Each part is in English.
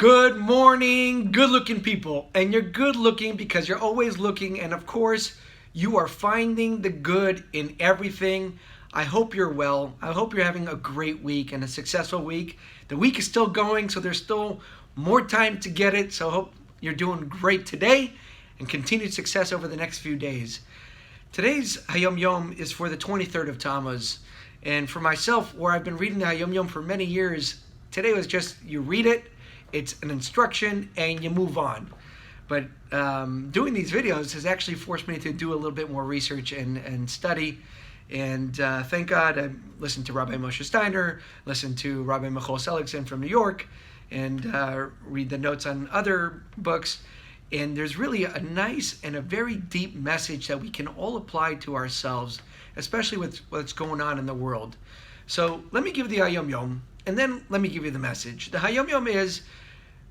Good morning, good looking people. And you're good looking because you're always looking. And of course, you are finding the good in everything. I hope you're well. I hope you're having a great week and a successful week. The week is still going, so there's still more time to get it. So I hope you're doing great today and continued success over the next few days. Today's Hayom Yom is for the 23rd of Tammuz. And for myself, where I've been reading the Hayom Yom for many years, today was just you read it. It's an instruction and you move on. But doing these videos has actually forced me to do a little bit more research and study. And thank God I listened to Rabbi Moshe Steiner, listened to Rabbi Michael Seligson from New York, and read the notes on other books. And there's really a nice and a very deep message that we can all apply to ourselves, especially with what's going on in the world. So let me give the Hayom Yom, and then let me give you the message. The Hayom Yom is,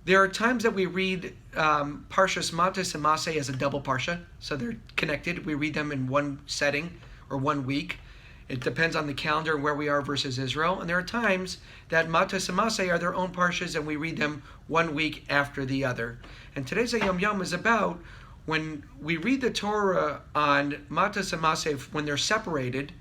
there are times that we read Parshas Matos and Maseh as a double parsha, so they're connected. We read them in one setting or 1 week. It depends on the calendar and where we are versus Israel. And there are times that Matos and Maseh are their own parshas, and we read them 1 week after the other. And today's Hayom Yom is about when we read the Torah on Matos and Maseh when they're separated,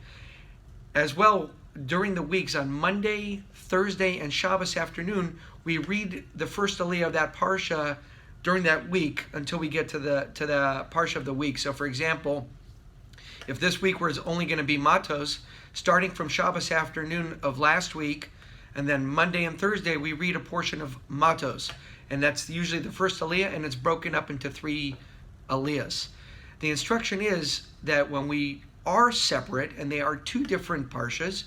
as well during the weeks on Monday, Thursday, and Shabbos afternoon, we read the first aliyah of that parsha during that week until we get to the parsha of the week. So for example, if this week was only going to be Matos, starting from Shabbos afternoon of last week, and then Monday and Thursday, we read a portion of Matos. And that's usually the first aliyah, and it's broken up into 3 aliyahs. The instruction is that when we are separate, and they are 2 different parshas,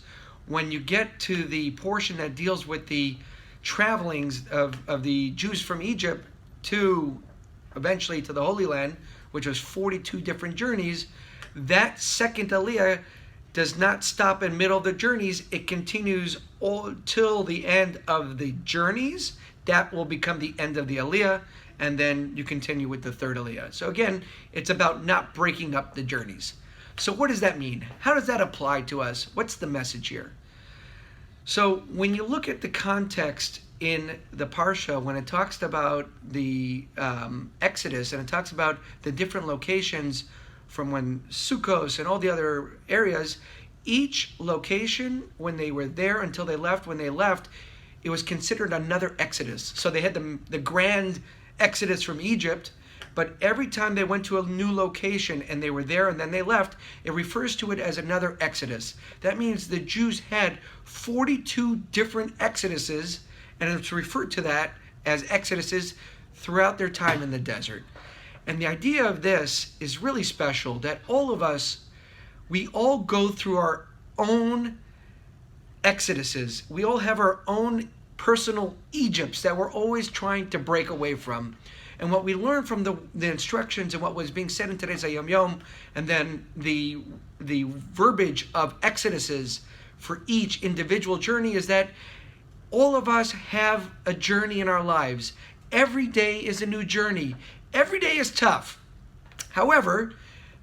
when you get to the portion that deals with the travelings of the Jews from Egypt to eventually to the Holy Land, which was 42 different journeys, that second aliyah does not stop in the middle of the journeys. It continues all till the end of the journeys. That will become the end of the aliyah, and then you continue with the third aliyah. So again, it's about not breaking up the journeys. So what does that mean? How does that apply to us? What's the message here? So when you look at the context in the Parsha, when it talks about the Exodus, and it talks about the different locations from when Sukkos and all the other areas, each location, when they were there until they left, when they left, it was considered another Exodus. So they had the grand Exodus from Egypt, but every time they went to a new location and they were there and then they left, it refers to it as another Exodus. That means the Jews had 42 different Exoduses, and it's referred to that as Exoduses throughout their time in the desert. And the idea of this is really special, that all of us, we all go through our own Exoduses. We all have our own personal Egypts that we're always trying to break away from. And what we learned from the instructions and what was being said in today's Hayom Yom, and then the verbiage of Exoduses for each individual journey, is that all of us have a journey in our lives. Every day is a new journey. Every day is tough. However,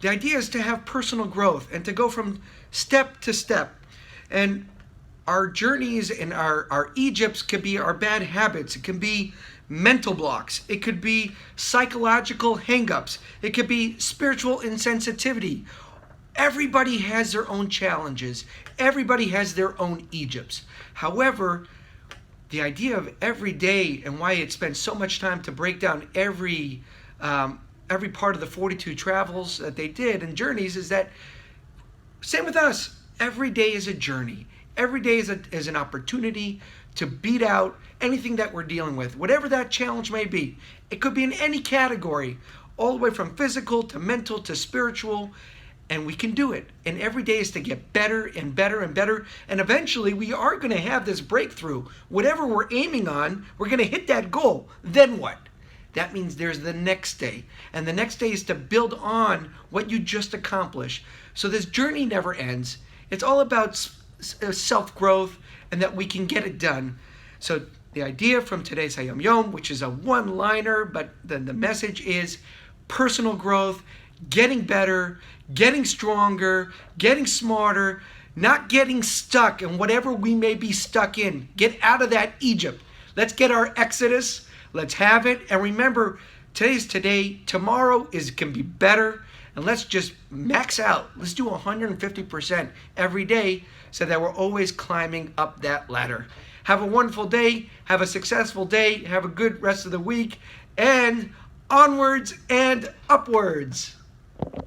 the idea is to have personal growth and to go from step to step. And our journeys and our Egypts could be our bad habits. It can be mental blocks. It could be psychological hang-ups. It could be spiritual insensitivity. Everybody has their own challenges. Everybody has their own Egypts. However, the idea of every day and why it spends so much time to break down every part of the 42 travels that they did and journeys is that, same with us, every day is a journey. Every day is an opportunity to beat out anything that we're dealing with, whatever that challenge may be. It could be in any category, all the way from physical to mental to spiritual, and we can do it. And every day is to get better and better and better, and eventually we are going to have this breakthrough. Whatever we're aiming on, we're going to hit that goal. Then what? That means there's the next day, and the next day is to build on what you just accomplished. So this journey never ends. It's all about self-growth and that we can get it done. So the idea from today's Hayom Yom, which is a one-liner, but then the message is personal growth, getting better, getting stronger, getting smarter, not getting stuck in whatever we may be stuck in. Get out of that Egypt. Let's get our Exodus. Let's have it. And remember, today's today. Tomorrow can be better. And let's just max out. Let's do 150% every day so that we're always climbing up that ladder. Have a wonderful day. Have a successful day. Have a good rest of the week. And onwards and upwards.